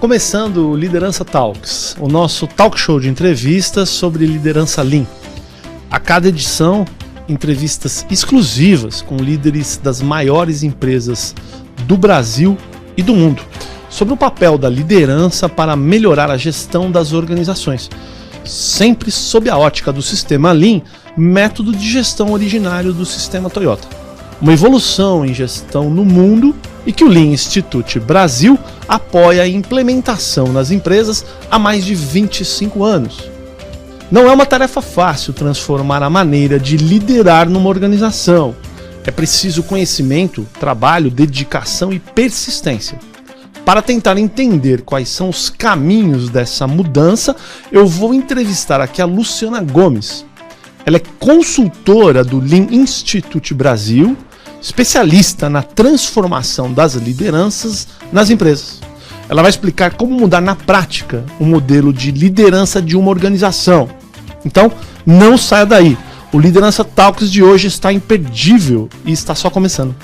começando o Liderança Talks, o nosso talk show de entrevistas sobre liderança Lean. A cada edição, entrevistas exclusivas com líderes das maiores empresas do Brasil e do mundo, sobre o papel da liderança para melhorar a gestão das organizações, sempre sob a ótica do sistema Lean, método de gestão originário do sistema Toyota. Uma evolução em gestão no mundo e que o Lean Institute Brasil apoia a implementação nas empresas há mais de 25 anos. Não é uma tarefa fácil transformar a maneira de liderar numa organização. É preciso conhecimento, trabalho, dedicação e persistência. Para tentar entender quais são os caminhos dessa mudança, eu vou entrevistar aqui a Luciana Gomes. Ela é consultora do Lean Institute Brasil, especialista na transformação das lideranças nas empresas. Ela vai explicar como mudar na prática o modelo de liderança de uma organização. Então, não saia daí. O Liderança Talks de hoje está imperdível e está só começando.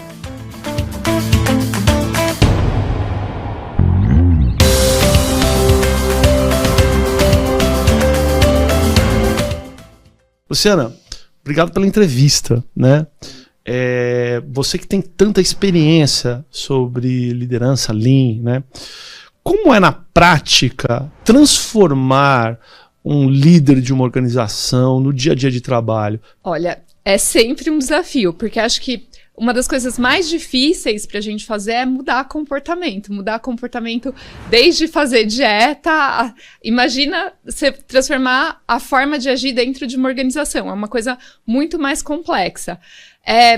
Luciana, obrigado pela entrevista, né? Você que tem tanta experiência sobre liderança Lean, né? Como é na prática transformar um líder de uma organização no dia a dia de trabalho? Olha, é sempre um desafio, porque acho que uma das coisas mais difíceis para a gente fazer é mudar comportamento desde fazer dieta, imagina você transformar a forma de agir dentro de uma organização, é uma coisa muito mais complexa.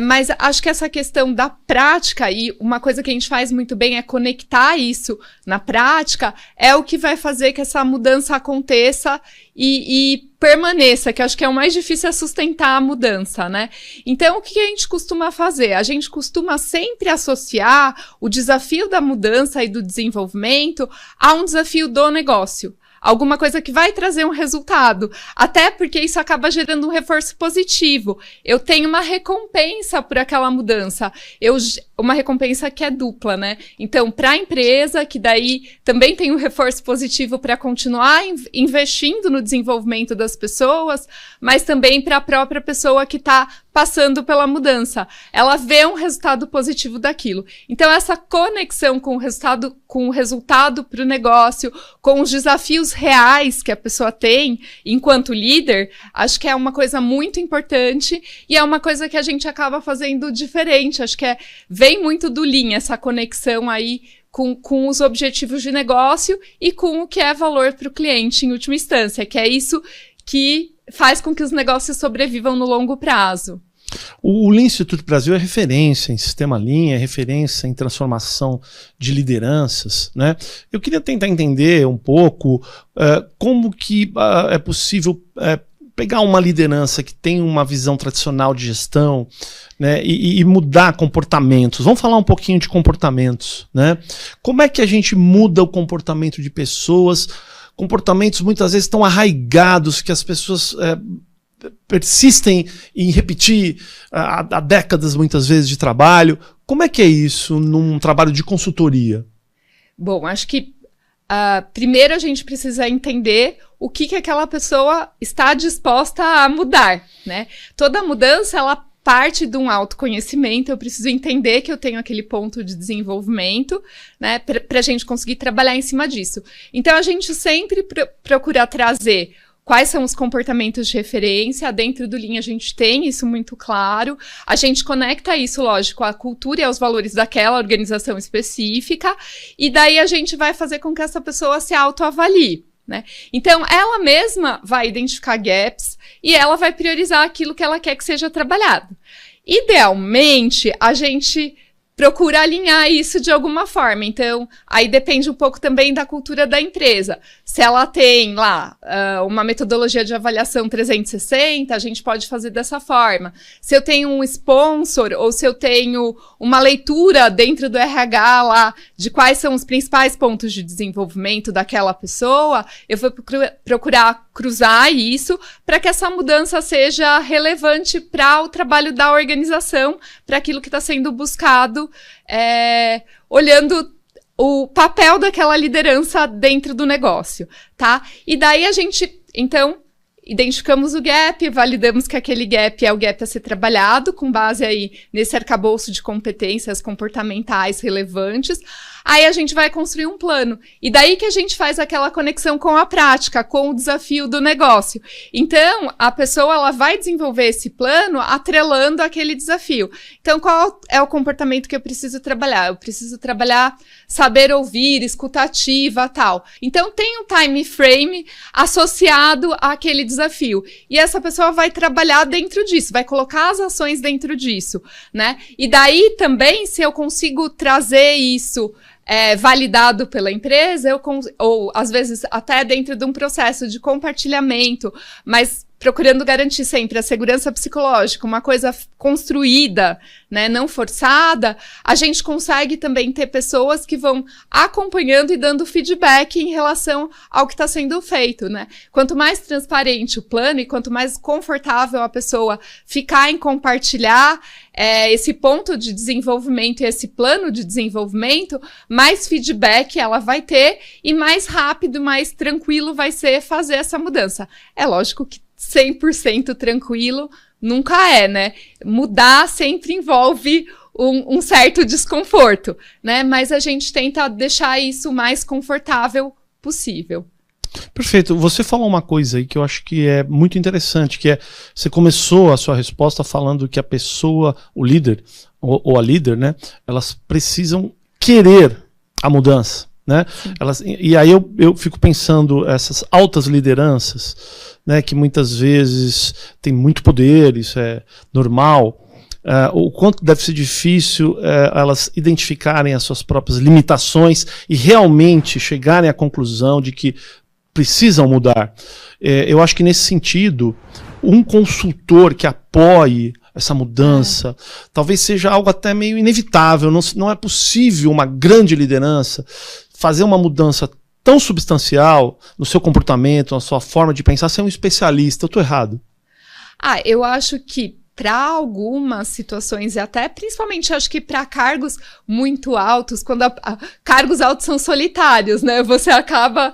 Mas acho que essa questão da prática, e uma coisa que a gente faz muito bem é conectar isso na prática, é o que vai fazer que essa mudança aconteça e permaneça, que acho que é o mais difícil é sustentar a mudança, né? Então, o que a gente costuma fazer? A gente costuma sempre associar o desafio da mudança e do desenvolvimento a um desafio do negócio. Alguma coisa que vai trazer um resultado, até porque isso acaba gerando um reforço positivo. Eu tenho uma recompensa por aquela mudança, uma recompensa que é dupla, né? Então, para a empresa, que daí também tem um reforço positivo para continuar investindo no desenvolvimento das pessoas, mas também para a própria pessoa que está passando pela mudança. Ela vê um resultado positivo daquilo. Então, essa conexão com o resultado para o negócio, com os desafios reais que a pessoa tem enquanto líder, acho que é uma coisa muito importante e é uma coisa que a gente acaba fazendo diferente. Acho que vem muito do Lean, essa conexão aí com os objetivos de negócio e com o que é valor para o cliente em última instância, que é isso que faz com que os negócios sobrevivam no longo prazo. O Lean Institute Brasil é referência em sistema Lean, é referência em transformação de lideranças, né? Eu queria tentar entender um pouco como que é possível pegar uma liderança que tem uma visão tradicional de gestão, né, e mudar comportamentos. Vamos falar um pouquinho de comportamentos, né? Como é que a gente muda o comportamento de pessoas? Comportamentos muitas vezes tão arraigados que as pessoas persistem em repetir há décadas, muitas vezes, de trabalho. Como é que é isso num trabalho de consultoria? Bom, acho que primeiro a gente precisa entender o que aquela pessoa está disposta a mudar, né? Toda mudança, ela parte de um autoconhecimento, eu preciso entender que eu tenho aquele ponto de desenvolvimento, né, para a gente conseguir trabalhar em cima disso. Então, a gente sempre procura trazer quais são os comportamentos de referência. Dentro do Lean a gente tem isso muito claro. A gente conecta isso, lógico, à cultura e aos valores daquela organização específica. E daí a gente vai fazer com que essa pessoa se autoavalie, né? Então, ela mesma vai identificar gaps e ela vai priorizar aquilo que ela quer que seja trabalhado. Idealmente, a gente procura alinhar isso de alguma forma. Então, aí depende um pouco também da cultura da empresa. Se ela tem lá uma metodologia de avaliação 360, a gente pode fazer dessa forma. Se eu tenho um sponsor ou se eu tenho uma leitura dentro do RH lá de quais são os principais pontos de desenvolvimento daquela pessoa, eu vou procurar cruzar isso para que essa mudança seja relevante para o trabalho da organização, para aquilo que está sendo buscado, olhando o papel daquela liderança dentro do negócio, tá? E daí a gente, então, identificamos o gap, validamos que aquele gap é o gap a ser trabalhado, com base aí nesse arcabouço de competências comportamentais relevantes. Aí a gente vai construir um plano. E daí que a gente faz aquela conexão com a prática, com o desafio do negócio. Então, a pessoa ela vai desenvolver esse plano atrelando aquele desafio. Então, qual é o comportamento que eu preciso trabalhar? Eu preciso trabalhar saber ouvir, escuta ativa, tal. Então, tem um time frame associado àquele desafio. E essa pessoa vai trabalhar dentro disso, vai colocar as ações dentro disso, né? E daí também, se eu consigo trazer isso validado pela empresa, ou às vezes até dentro de um processo de compartilhamento, mas procurando garantir sempre a segurança psicológica, uma coisa construída, né, não forçada, a gente consegue também ter pessoas que vão acompanhando e dando feedback em relação ao que está sendo feito, né? Quanto mais transparente o plano e quanto mais confortável a pessoa ficar em compartilhar esse ponto de desenvolvimento e esse plano de desenvolvimento, mais feedback ela vai ter e mais rápido, mais tranquilo vai ser fazer essa mudança. É lógico que 100% tranquilo nunca é, né? Mudar sempre envolve um certo desconforto, né? Mas a gente tenta deixar isso o mais confortável possível. Perfeito. Você falou uma coisa aí que eu acho que é muito interessante, que você começou a sua resposta falando que a pessoa, o líder, ou a líder, né? Elas precisam querer a mudança, né? E aí eu fico pensando, essas altas lideranças, né, que muitas vezes tem muito poder, isso é normal, o quanto deve ser difícil elas identificarem as suas próprias limitações e realmente chegarem à conclusão de que precisam mudar. Eu acho que nesse sentido, um consultor que apoie essa mudança, talvez seja algo até meio inevitável, não é possível uma grande liderança fazer uma mudança tão substancial no seu comportamento, na sua forma de pensar, ser um especialista. Eu estou errado? Eu acho que para algumas situações, e até principalmente acho que para cargos muito altos, quando cargos altos são solitários, né? Você acaba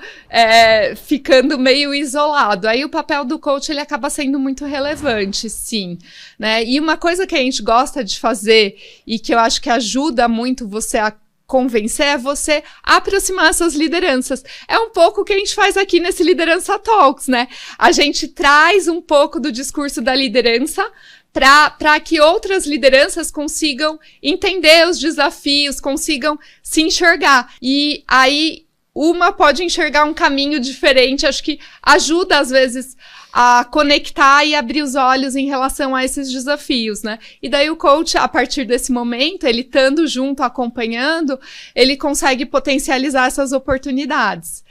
ficando meio isolado. Aí o papel do coach ele acaba sendo muito relevante, sim, né? E uma coisa que a gente gosta de fazer e que eu acho que ajuda muito você a convencer é você aproximar essas lideranças. É um pouco o que a gente faz aqui nesse Liderança Talks, né? A gente traz um pouco do discurso da liderança para que outras lideranças consigam entender os desafios, consigam se enxergar. E aí, uma pode enxergar um caminho diferente, acho que ajuda, às vezes, a conectar e abrir os olhos em relação a esses desafios, né? E daí o coach, a partir desse momento, ele estando junto, acompanhando, ele consegue potencializar essas oportunidades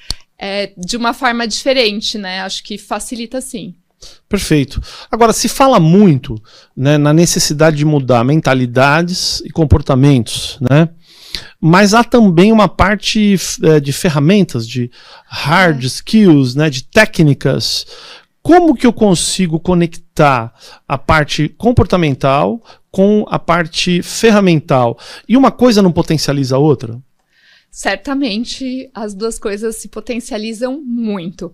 de uma forma diferente, né? Acho que facilita sim. Perfeito. Agora, se fala muito, né, na necessidade de mudar mentalidades e comportamentos, né? Mas há também uma parte de ferramentas, de hard skills, né, de técnicas. Como que eu consigo conectar a parte comportamental com a parte ferramental? E uma coisa não potencializa a outra? Certamente, as duas coisas se potencializam muito.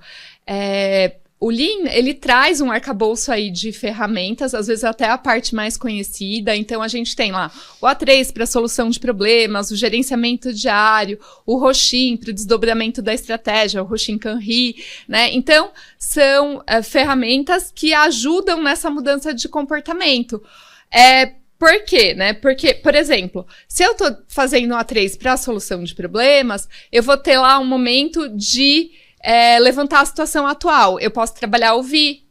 O Lean, ele traz um arcabouço aí de ferramentas, às vezes até a parte mais conhecida. Então, a gente tem lá o A3 para solução de problemas, o gerenciamento diário, o Roshin para o desdobramento da estratégia, o Roshin Kanri, né? Então, são ferramentas que ajudam nessa mudança de comportamento. Por quê, né? Porque, por exemplo, se eu estou fazendo o A3 para a solução de problemas, eu vou ter lá um momento de levantar a situação atual. Eu posso trabalhar ouvir,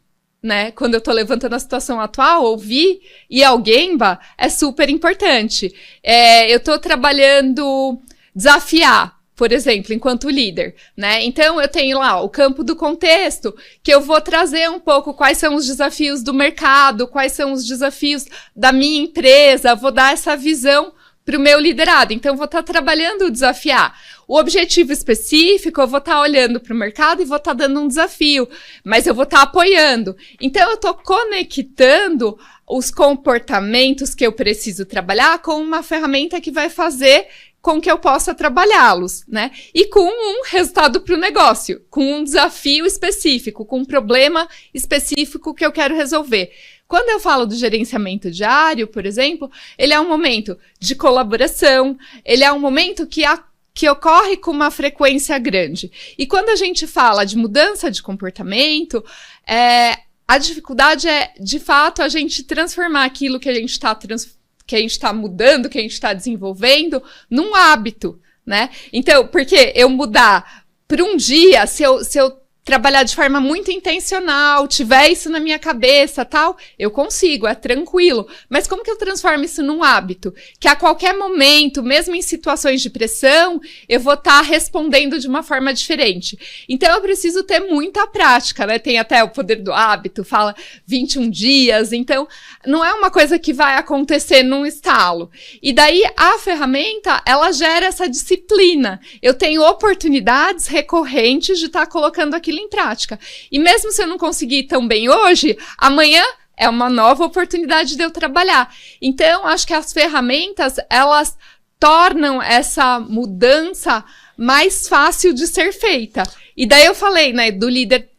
né? Quando eu tô levantando a situação atual, ouvir e alguém é super importante. Eu tô trabalhando desafiar, por exemplo, enquanto líder, né? Então, eu tenho lá o campo do contexto, que eu vou trazer um pouco quais são os desafios do mercado, quais são os desafios da minha empresa, vou dar essa visão para o meu liderado. Então, eu vou estar trabalhando o desafiar. O objetivo específico, eu vou estar olhando para o mercado e vou estar dando um desafio, mas eu vou estar apoiando. Então, eu estou conectando os comportamentos que eu preciso trabalhar com uma ferramenta que vai fazer com que eu possa trabalhá-los, né? E com um resultado para o negócio, com um desafio específico, com um problema específico que eu quero resolver. Quando eu falo do gerenciamento diário, por exemplo, ele é um momento de colaboração, ele é um momento que ocorre com uma frequência grande. E quando a gente fala de mudança de comportamento, a dificuldade é, de fato, a gente transformar aquilo que a gente está mudando, que a gente está desenvolvendo, num hábito, né? Então, porque eu mudar por um dia, se eu trabalhar de forma muito intencional, tiver isso na minha cabeça, tal, eu consigo, é tranquilo. Mas como que eu transformo isso num hábito? Que a qualquer momento, mesmo em situações de pressão, eu vou estar respondendo de uma forma diferente. Então, eu preciso ter muita prática, né? Tem até o poder do hábito, fala 21 dias. Então, não é uma coisa que vai acontecer num estalo. E daí, a ferramenta, ela gera essa disciplina. Eu tenho oportunidades recorrentes de estar colocando aquilo em prática. E mesmo se eu não conseguir tão bem hoje, amanhã é uma nova oportunidade de eu trabalhar. Então, acho que as ferramentas, elas tornam essa mudança mais fácil de ser feita. E daí eu falei, né, do líder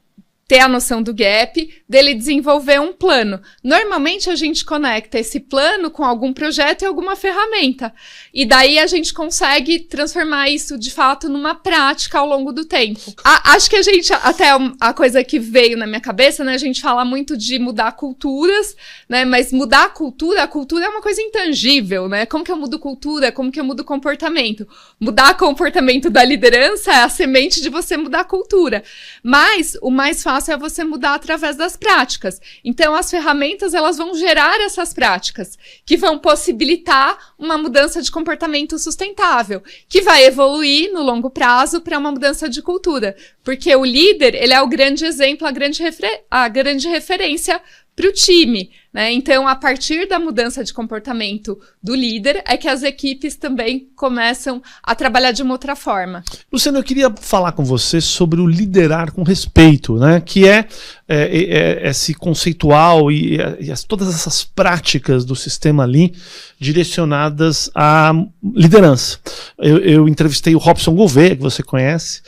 ter a noção do gap, dele desenvolver um plano. Normalmente a gente conecta esse plano com algum projeto e alguma ferramenta. E daí a gente consegue transformar isso, de fato, numa prática ao longo do tempo. Acho que até a coisa que veio na minha cabeça, né, a gente fala muito de mudar culturas, né, mas mudar a cultura é uma coisa intangível, né? Como que eu mudo cultura? Como que eu mudo comportamento? Mudar comportamento da liderança é a semente de você mudar a cultura. Mas o mais fácil é você mudar através das práticas. Então, as ferramentas, elas vão gerar essas práticas, que vão possibilitar uma mudança de comportamento sustentável, que vai evoluir no longo prazo para uma mudança de cultura. Porque o líder, ele é o grande exemplo, a grande referência para o time, né? Então, a partir da mudança de comportamento do líder, é que as equipes também começam a trabalhar de uma outra forma. Luciano, eu queria falar com você sobre o liderar com respeito, né? Que é esse conceitual e todas essas práticas do sistema Lean direcionadas à liderança. Eu entrevistei o Robson Gouveia, que você conhece,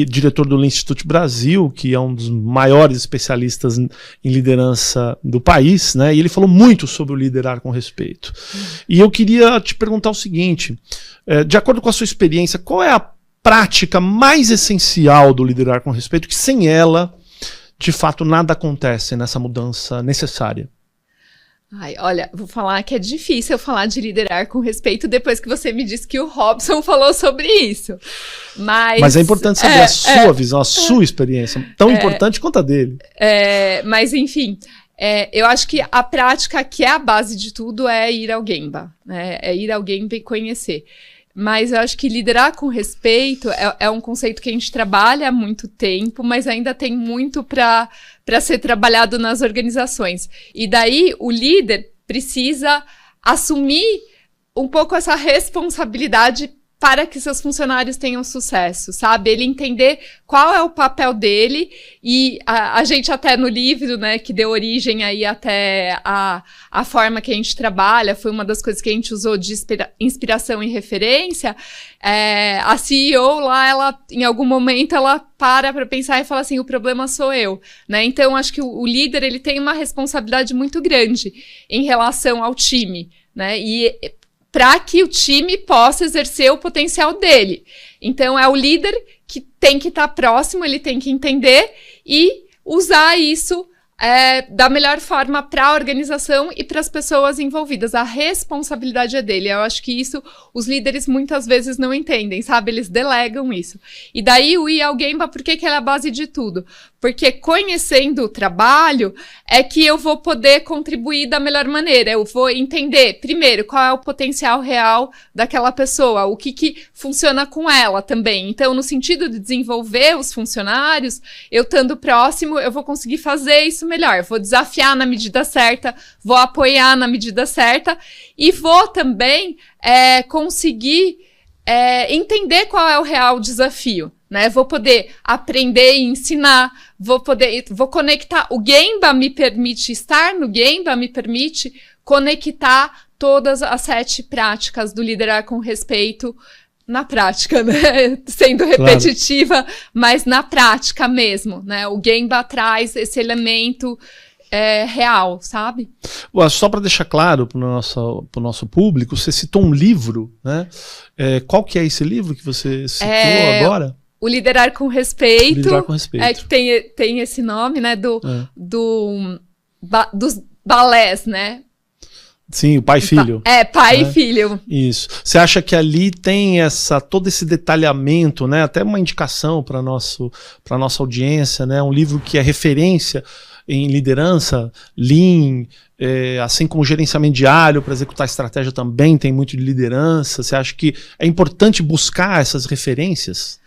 diretor do Lean Institute Brasil, que é um dos maiores especialistas em liderança do país, né? E ele falou muito sobre o liderar com respeito. E eu queria te perguntar o seguinte, de acordo com a sua experiência, qual é a prática mais essencial do liderar com respeito, que sem ela, de fato, nada acontece nessa mudança necessária? Ai, olha, vou falar que é difícil eu falar de liderar com respeito depois que você me disse que o Robson falou sobre isso. Mas é importante saber a sua visão, a sua experiência, tão importante quanto a dele. Mas, enfim, eu acho que a prática que é a base de tudo é ir ao Gemba, né? É ir ao Gemba e conhecer. Mas eu acho que liderar com respeito é um conceito que a gente trabalha há muito tempo, mas ainda tem muito para ser trabalhado nas organizações. E daí o líder precisa assumir um pouco essa responsabilidade para que seus funcionários tenham sucesso, sabe? Ele entender qual é o papel dele, e a gente até no livro, né, que deu origem aí até a forma que a gente trabalha, foi uma das coisas que a gente usou de inspiração e referência. A CEO lá, ela, em algum momento, ela para pensar e fala assim, o problema sou eu, né? Então, acho que o líder, ele tem uma responsabilidade muito grande em relação ao time, né? E para que o time possa exercer o potencial dele. Então, é o líder que tem que estar próximo, ele tem que entender e usar isso da melhor forma para a organização e para as pessoas envolvidas. A responsabilidade é dele. Eu acho que isso os líderes muitas vezes não entendem, sabe? Eles delegam isso. E daí o ir ao Gemba, por que é a base de tudo? Porque conhecendo o trabalho é que eu vou poder contribuir da melhor maneira. Eu vou entender, primeiro, qual é o potencial real daquela pessoa, o que funciona com ela também. Então, no sentido de desenvolver os funcionários, eu estando próximo, eu vou conseguir fazer isso melhor. Vou desafiar na medida certa, vou apoiar na medida certa e vou também conseguir entender qual é o real desafio, né? Vou poder aprender e ensinar, vou conectar. O Gemba me permite estar no Gemba, me permite conectar todas as 7 práticas do liderar com respeito na prática, né? Sendo repetitiva, claro, mas na prática mesmo, né? O Gemba traz esse elemento real, sabe? Só para deixar claro para o nosso público, você citou um livro, né? Qual que é esse livro que você citou agora? O Liderar com Respeito. Liderar com Respeito. Que tem esse nome, né? Dos balés, né? Sim, o pai e filho. Pai e filho. Isso. Você acha que ali tem todo esse detalhamento, né? Até uma indicação para nossa audiência, né? Um livro que é referência em liderança, Lean, assim como gerenciamento diário para executar estratégia também tem muito de liderança. Você acha que é importante buscar essas referências?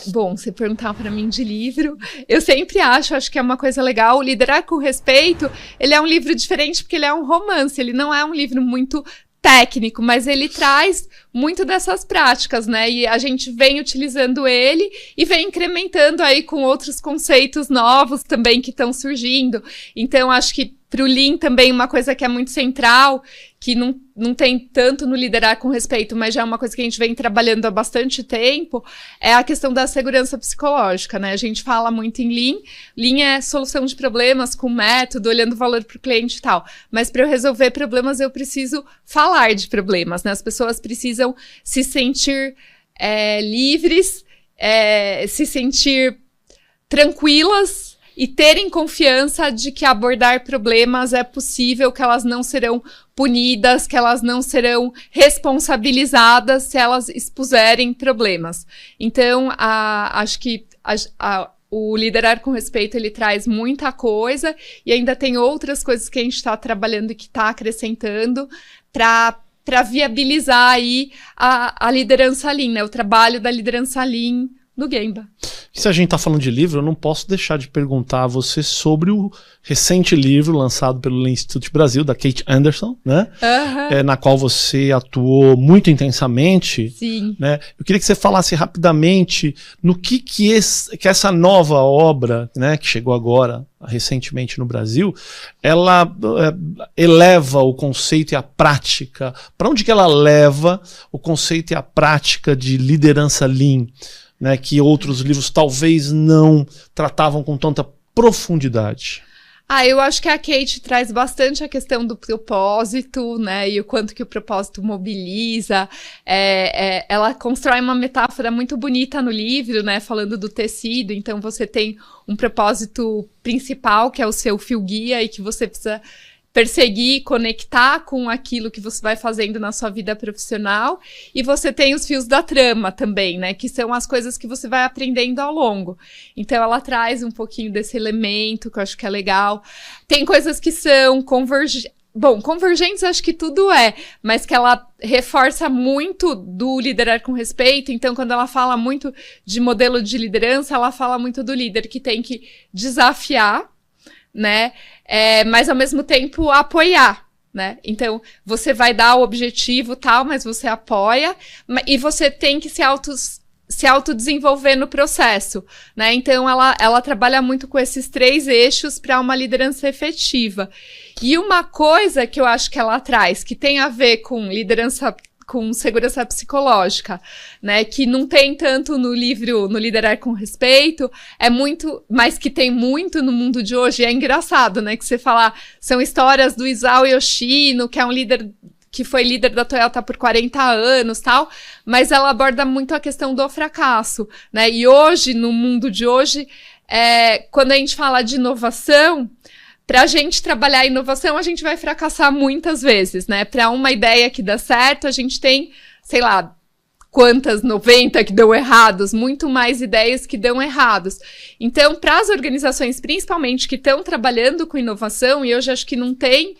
Bom, você perguntar para mim de livro, eu sempre acho que é uma coisa legal. O Liderar com Respeito, ele é um livro diferente porque ele é um romance, ele não é um livro muito técnico, mas ele traz muito dessas práticas, né? E a gente vem utilizando ele e vem incrementando aí com outros conceitos novos também que estão surgindo. Então, acho que para o Lean também uma coisa que é muito central, que não tem tanto no Liderar com Respeito, mas já é uma coisa que a gente vem trabalhando há bastante tempo, é a questão da segurança psicológica, né? A gente fala muito em Lean. Lean é solução de problemas com método, olhando o valor para o cliente e tal. Mas para eu resolver problemas, eu preciso falar de problemas, né? As pessoas precisam se sentir livres, se sentir tranquilas, e terem confiança de que abordar problemas é possível, que elas não serão punidas, que elas não serão responsabilizadas se elas expuserem problemas. Então, acho que o Liderar com Respeito, ele traz muita coisa e ainda tem outras coisas que a gente está trabalhando e que está acrescentando para viabilizar aí a liderança Lean, né? O trabalho da liderança Lean no Gemba. Se a gente está falando de livro, eu não posso deixar de perguntar a você sobre o recente livro lançado pelo Lean Institute Brasil, da Kate Anderson, né? Na qual você atuou muito intensamente. Sim. Né? Eu queria que você falasse rapidamente no que essa nova obra, né, que chegou agora, recentemente no Brasil, ela eleva o conceito e a prática. Para onde que ela leva o conceito e a prática de liderança Lean? Né, que outros livros talvez não tratavam com tanta profundidade. Eu acho que a Kate traz bastante a questão do propósito, né, e o quanto que o propósito mobiliza. Ela constrói uma metáfora muito bonita no livro, né, falando do tecido. Então você tem um propósito principal, que é o seu fio guia, e que você precisa perseguir, conectar com aquilo que você vai fazendo na sua vida profissional, e você tem os fios da trama também, né, que são as coisas que você vai aprendendo ao longo. Então ela traz um pouquinho desse elemento que eu acho que é legal. Tem coisas que são convergentes acho que tudo mas que ela reforça muito do Liderar com Respeito. Então quando ela fala muito de modelo de liderança, ela fala muito do líder que tem que desafiar, né? Mas ao mesmo tempo apoiar, né? Então você vai dar o objetivo tal, mas você apoia e você tem que se autodesenvolver no processo, né? Então ela trabalha muito com esses 3 eixos para uma liderança efetiva. E uma coisa que eu acho que ela traz, que tem a ver com liderança, com segurança psicológica, né, que não tem tanto no livro, no Liderar com Respeito, mas que tem muito no mundo de hoje. É engraçado, né, que você fala, são histórias do Isao Yoshino, que é um líder que foi líder da Toyota por 40 anos, tal, mas ela aborda muito a questão do fracasso, né, e hoje, no mundo de hoje, quando a gente fala de inovação, para a gente trabalhar a inovação, a gente vai fracassar muitas vezes, né? Para uma ideia que dá certo, a gente tem, sei lá, quantas 90 que dão errados, muito mais ideias que dão errados. Então, para as organizações, principalmente, que estão trabalhando com inovação, e hoje acho que não tem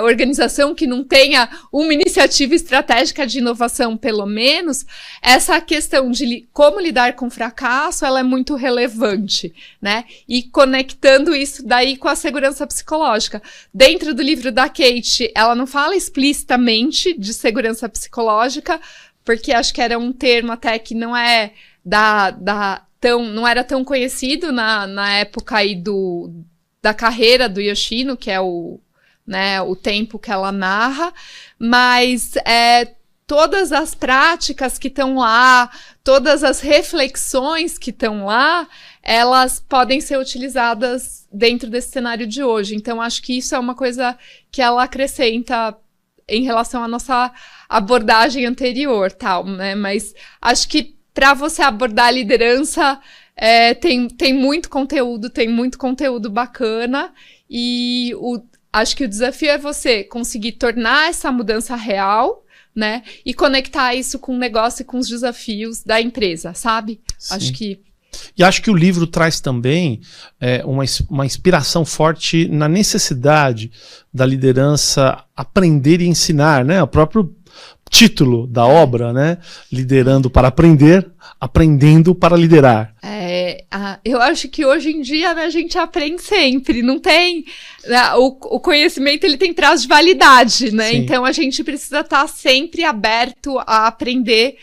organização que não tenha uma iniciativa estratégica de inovação, pelo menos, essa questão de como lidar com fracasso, ela é muito relevante, né? E conectando isso daí com a segurança psicológica. Dentro do livro da Kate, ela não fala explicitamente de segurança psicológica, porque acho que era um termo até que não não era tão conhecido na época aí da carreira do Yoshino, que é o né, o tempo que ela narra, mas todas as práticas que estão lá, todas as reflexões que estão lá, elas podem ser utilizadas dentro desse cenário de hoje. Então, acho que isso é uma coisa que ela acrescenta em relação à nossa abordagem anterior, tal, né? Mas acho que para você abordar a liderança, tem muito conteúdo bacana, e acho que o desafio é você conseguir tornar essa mudança real, né? E conectar isso com o negócio e com os desafios da empresa, sabe? Sim. E acho que o livro traz também uma inspiração forte na necessidade da liderança aprender e ensinar, né? O próprio título da obra, né? Liderando para aprender, aprendendo para liderar. Eu acho que hoje em dia, né, a gente aprende sempre, não tem... O conhecimento, ele tem prazo de validade, né? Sim. Então a gente precisa estar sempre aberto a aprender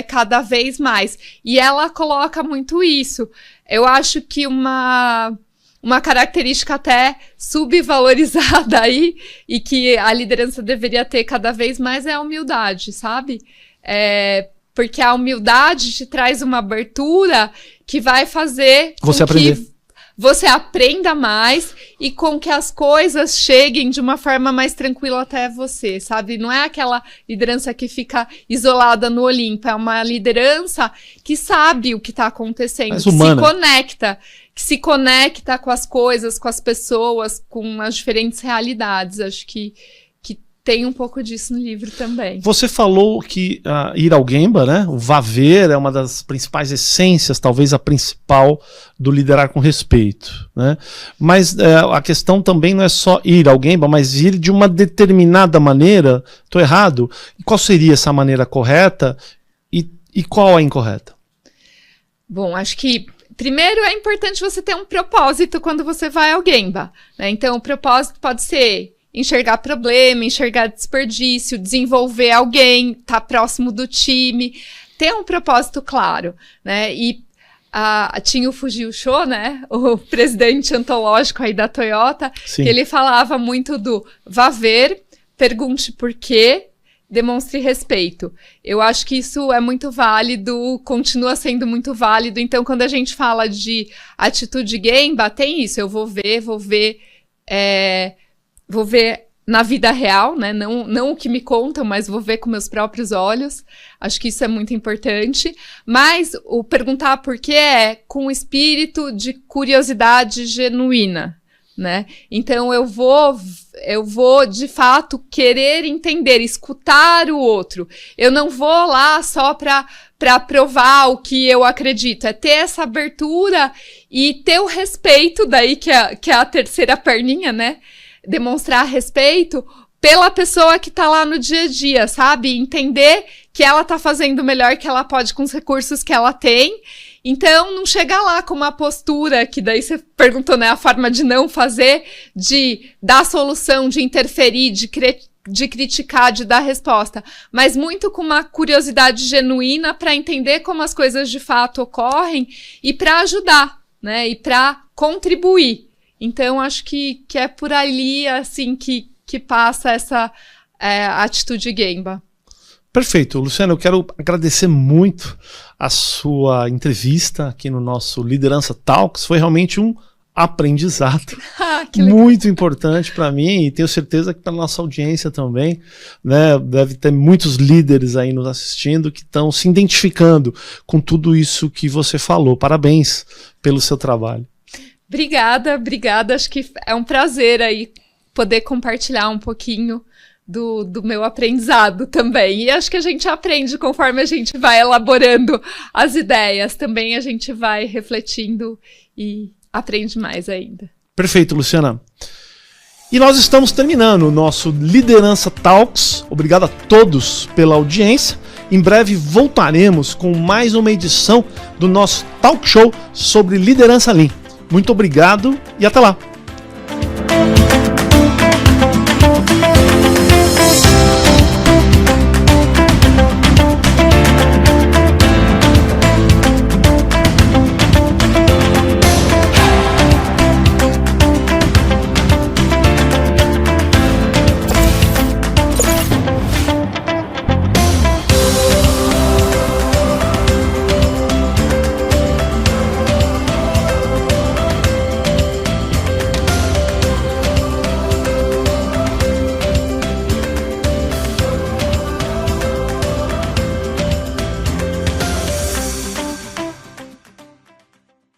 cada vez mais. E ela coloca muito isso. Eu acho que uma característica até subvalorizada aí, e que a liderança deveria ter cada vez mais, é a humildade, sabe? Porque a humildade te traz uma abertura que vai fazer você aprender. Que você aprenda mais e com que as coisas cheguem de uma forma mais tranquila até você, sabe? Não é aquela liderança que fica isolada no Olimpo, é uma liderança que sabe o que está acontecendo, mais que humana. que se conecta com as coisas, com as pessoas, com as diferentes realidades. Acho que tem um pouco disso no livro também. Você falou que ir ao Gemba, né? O vaver é uma das principais essências, talvez a principal, do liderar com respeito, né? Mas a questão também não é só ir ao Gemba, mas ir de uma determinada maneira. Estou errado? E qual seria essa maneira correta e qual a incorreta? Bom, acho que primeiro é importante você ter um propósito quando você vai ao Gemba, né? Então o propósito pode ser enxergar problema, enxergar desperdício, desenvolver alguém, estar próximo do time, ter um propósito claro, né? E tinha o Fujio Sho, né? O presidente antológico aí da Toyota, Sim. que ele falava muito do vá ver, pergunte por quê, demonstre respeito. Eu acho que isso é muito válido, continua sendo muito válido. Então, quando a gente fala de atitude Gemba, tem isso. Eu vou ver na vida real, né? Não o que me contam, mas vou ver com meus próprios olhos. Acho que isso é muito importante. Mas o perguntar por quê é com o espírito de curiosidade genuína, né? Então eu vou de fato querer entender, escutar o outro. Eu não vou lá só para provar o que eu acredito. É ter essa abertura e ter o respeito, daí que é a terceira perninha, né? Demonstrar respeito pela pessoa que tá lá no dia a dia, sabe? Entender que ela tá fazendo o melhor que ela pode com os recursos que ela tem. Então, não chegar lá com uma postura, que daí você perguntou, né? A forma de não fazer, de dar solução, de interferir, de criticar, de dar resposta. Mas muito com uma curiosidade genuína para entender como as coisas de fato ocorrem e para ajudar, né? E para contribuir. Então, acho que é por ali, assim, que passa essa atitude Gemba. Perfeito. Luciana, eu quero agradecer muito a sua entrevista aqui no nosso Liderança Talks. Foi realmente um aprendizado muito importante para mim, e tenho certeza que para a nossa audiência também, né? Deve ter muitos líderes aí nos assistindo que estão se identificando com tudo isso que você falou. Parabéns pelo seu trabalho. Obrigada. Acho que é um prazer aí poder compartilhar um pouquinho do meu aprendizado também. E acho que a gente aprende conforme a gente vai elaborando as ideias. Também a gente vai refletindo e aprende mais ainda. Perfeito, Luciana. E nós estamos terminando o nosso Liderança Talks. Obrigado a todos pela audiência. Em breve voltaremos com mais uma edição do nosso talk show sobre liderança Lean. Muito obrigado e até lá!